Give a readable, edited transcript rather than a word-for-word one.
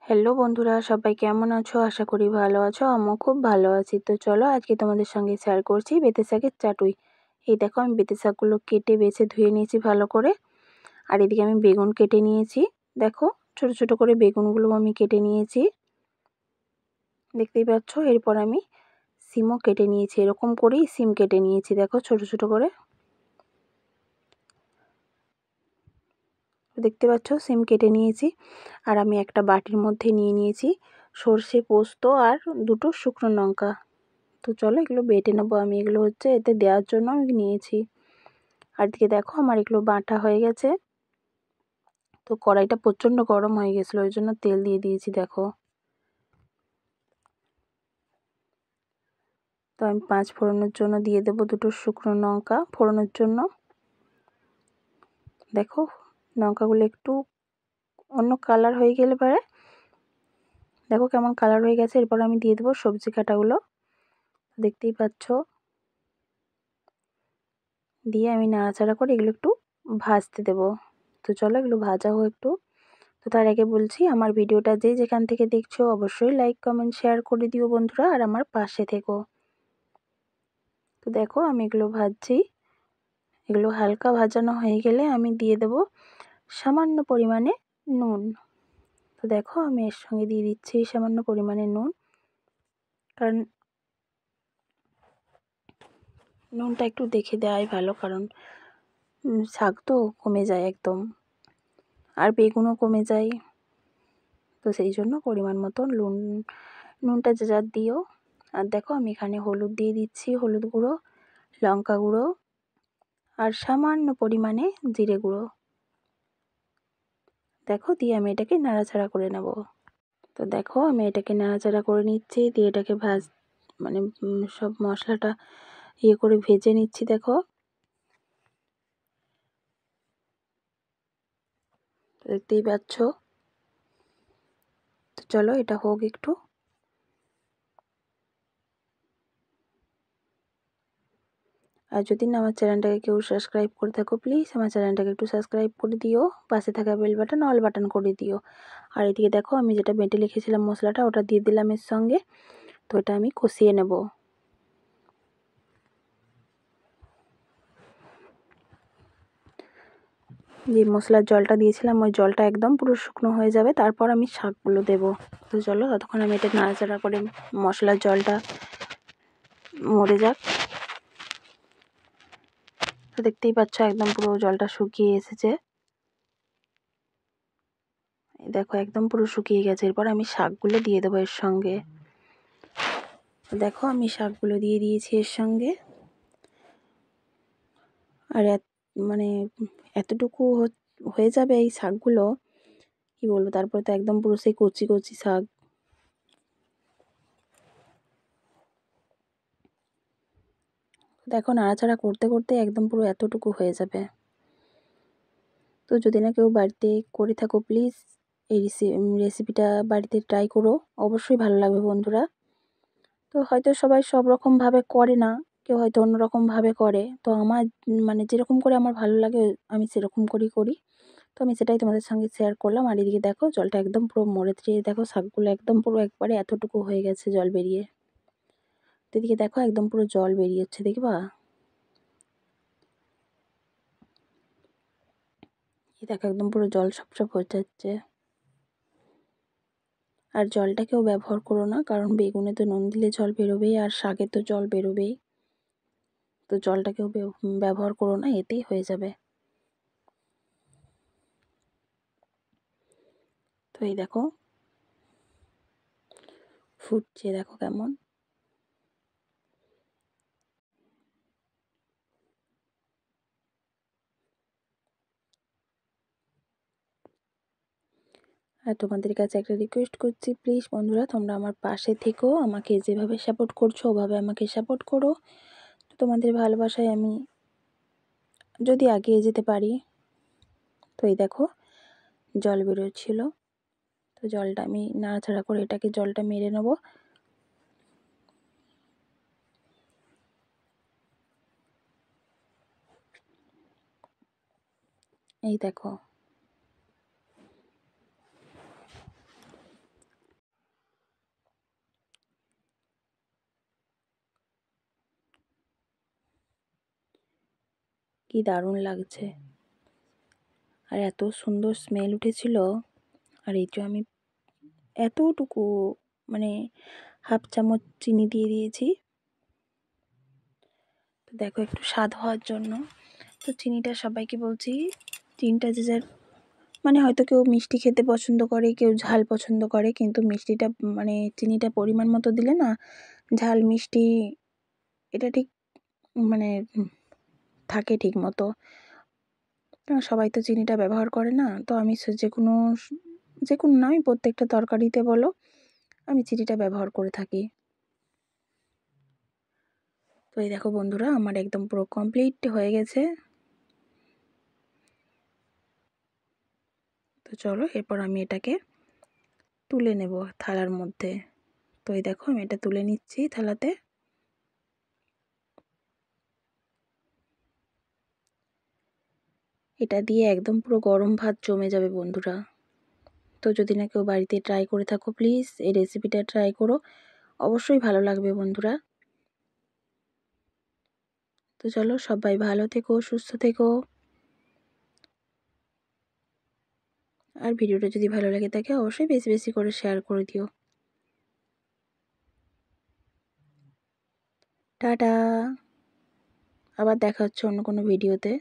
Hello বন্ধুরা, সবাই কেমন আছো? আশা করি ভালো আছো। আমিও খুব ভালো আছি। তো চলো আজকে তোমাদের সঙ্গে শেয়ার করছি বেঁতে শাকের চাটুই। এই দেখো আমি বেঁতে শাকগুলো কেটে বেছে ধুয়ে নিয়েছি ভালো করে। আর এদিকে আমি বেগুন কেটে নিয়েছি। দেখো ছোট ছোট করে বেগুনগুলো আমি কেটে নিয়েছি, দেখতেই পাচ্ছ। এরপর আমি সিমও কেটে নিয়েছি, এরকম করেই সিম কেটে নিয়েছি, দেখো ছোট ছোট করে দেখতে পাচ্ছ সিম কেটে নিয়েছি। আর আমি একটা বাটির মধ্যে নিয়ে নিয়েছি সর্ষে পোস্ত আর দুটো শুকনো লঙ্কা। তো চলো এগুলো বেটে নেবো আমি। এগুলো হচ্ছে এতে দেওয়ার জন্য আমি নিয়েছি। আর দিকে দেখো আমার এগুলো বাটা হয়ে গেছে। তো কড়াইটা প্রচণ্ড গরম হয়ে গেছিলো, ওই জন্য তেল দিয়ে দিয়েছি দেখো। তো আমি 5 ফোড়নের জন্য দিয়ে দেবো দুটো শুকনো লঙ্কা ফোড়নের জন্য। দেখো লঙ্কাগুলো একটু অন্য কালার হয়ে গেলে পরে দেখো কেমন কালার হয়ে গেছে। এরপর আমি দিয়ে দেবো সবজি কাটাগুলো, দেখতেই পাচ্ছ। দিয়ে আমি নাড়াচাড়া করে এগুলো একটু ভাজতে দেবো। তো চলো এগুলো ভাজা হোক একটু। তো তার আগে বলছি, আমার ভিডিওটা যে যেখান থেকে দেখছো অবশ্যই লাইক কমেন্ট শেয়ার করে দিও বন্ধুরা, আর আমার পাশে থেকো। তো দেখো আমি এগুলো ভাজছি। এগুলো হালকা ভাজানো হয়ে গেলে আমি দিয়ে দেব সামান্য পরিমাণে নুন। তো দেখো আমি এর সঙ্গে দিয়ে দিচ্ছি সামান্য পরিমাণে নুন, কারণ নুনটা একটু দেখে দেওয়াই ভালো, কারণ শাক তো কমে যায় একদম, আর বেগুনও কমে যায়। তো সেই জন্য পরিমাণ মতো নুনটা যে যার দিও। আর দেখো আমি এখানে হলুদ দিয়ে দিচ্ছি, হলুদ গুঁড়ো, লঙ্কা গুঁড়ো আর সামান্য পরিমাণে জিরে গুঁড়ো। দেখো দিয়ে আমি এটাকে নাড়াচাড়া করে নেব। তো দেখো আমি এটাকে নাড়াচাড়া করে নিচ্ছি, দিয়ে এটাকে মানে সব মশলাটা করে ভেজে নিচ্ছি দেখো। দেখতেই পাচ্ছ। তো চলো এটা হোক একটু। আর যদি না আমার চ্যানেলটাকে কেউ সাবস্ক্রাইব করে থাকো, প্লিজ আমার চ্যানেলটাকে একটু সাবস্ক্রাইব করে দিও, পাশে থাকা বেল বাটন অল বাটন করে দিও। আর এদিকে দেখো আমি যেটা বেটে লিখেছিলাম মশলাটা, ওটা দিয়ে দিলাম এর সঙ্গে। তো এটা আমি কষিয়ে নেব। যে মশলার জলটা দিয়েছিলাম ওই জলটা একদম পুরো শুকনো হয়ে যাবে, তারপর আমি শাকগুলো দেব। তো চলো ততক্ষণ আমি এটা নাড়াচাড়া করে মশলার জলটা মরে যাক। তো দেখতেই পাচ্ছ একদম পুরো জলটা শুকিয়ে এসেছে। দেখো একদম পুরো শুকিয়ে গেছে। এরপর আমি শাকগুলো দিয়ে দেবো এর সঙ্গে। দেখো আমি শাকগুলো দিয়ে দিয়েছি এর সঙ্গে। আর মানে এতটুকু হয়ে যাবে এই শাকগুলো, কি বলবো। তারপরে তো একদম পুরো সেই কচি কচি শাক। দেখো নাড়াচাড়া করতে করতে একদম পুরো এতটুকু হয়ে যাবে। তো যদি না কেউ বাড়িতে করে থাকো, প্লিজ এই রেসিপিটা বাড়িতে ট্রাই করো, অবশ্যই ভালো লাগবে বন্ধুরা। তো হয়তো সবাই সব রকমভাবে করে না, কেউ হয়তো অন্য রকমভাবে করে। তো আমার মানে যেরকম করে আমার ভালো লাগে আমি সেরকম করেই করি। তো আমি সেটাই তোমাদের সঙ্গে শেয়ার করলাম। আর এদিকে দেখো জলটা একদম পুরো মরে দিয়ে দেখো শাকগুলো একদম পুরো একবারে এতটুকু হয়ে গেছে জল বেরিয়ে। তো এদিকে দেখো একদম পুরো জল বেরিয়ে যাচ্ছে, দেখবা। এই দেখো একদম পুরো জল সব হয়ে যাচ্ছে। আর জলটা কেউ ব্যবহার করো না, কারণ বেগুনে তো নুন দিলে জল বেরোবেই, আর শাকে তো জল বেরোবেই। তো জলটা কেউ ব্যবহার করো না, এতেই হয়ে যাবে। তো এই দেখো ফুটছে, দেখো কেমন। আর তোমাদের কাছে একটা রিকোয়েস্ট করছি, প্লিজ বন্ধুরা তোমরা আমার পাশে থেকো, আমাকে যেভাবে সাপোর্ট করছো ওভাবে আমাকে সাপোর্ট করো। তো তোমাদের ভালোবাসায় আমি যদি এগিয়ে যেতে পারি। তো এই দেখো জল বেরোচ্ছিল। তো জলটা আমি নাড়াচাড়া করে এটাকে জলটা মেরে নেব। এই দেখো কি দারুণ লাগছে, আর এত সুন্দর স্মেল উঠেছিল। আর এই যে আমি এতটুকু মানে হাফ চামচ চিনি দিয়ে দিয়েছি। তো দেখো একটু স্বাদ হওয়ার জন্য। তো চিনিটা সবাইকে বলছি, চিনিটা যে যার মানে হয়তো কেউ মিষ্টি খেতে পছন্দ করে, কেউ ঝাল পছন্দ করে, কিন্তু মিষ্টিটা মানে চিনিটা পরিমাণ মতো দিলে না ঝাল মিষ্টি এটা ঠিক মানে থাকে ঠিক মতো। সবাই তো চিনিটা ব্যবহার করে না, তো আমি যে কোনো না, আমি প্রত্যেকটা তরকারিতে বলো আমি চিনিটা ব্যবহার করে থাকি। তো এই দেখো বন্ধুরা, আমার একদম পুরো কমপ্লিট হয়ে গেছে। তো চলো এরপর আমি এটাকে তুলে নেব থালার মধ্যে। তো এই দেখো আমি এটা তুলে নিচ্ছি থালাতে। এটা দিয়ে একদম পুরো গরম ভাত জমে যাবে বন্ধুরা। তো যদি না কেউ বাড়িতে ট্রাই করে থাকো, প্লিজ এই রেসিপিটা ট্রাই করো, অবশ্যই ভালো লাগবে বন্ধুরা। তো চলো সবাই ভালো থেকো, সুস্থ থেকো। আর ভিডিওটা যদি ভালো লাগে থাকে অবশ্যই বেশি বেশি করে শেয়ার করে দিও। টাটা, আবার দেখা হচ্ছে অন্য কোনো ভিডিওতে।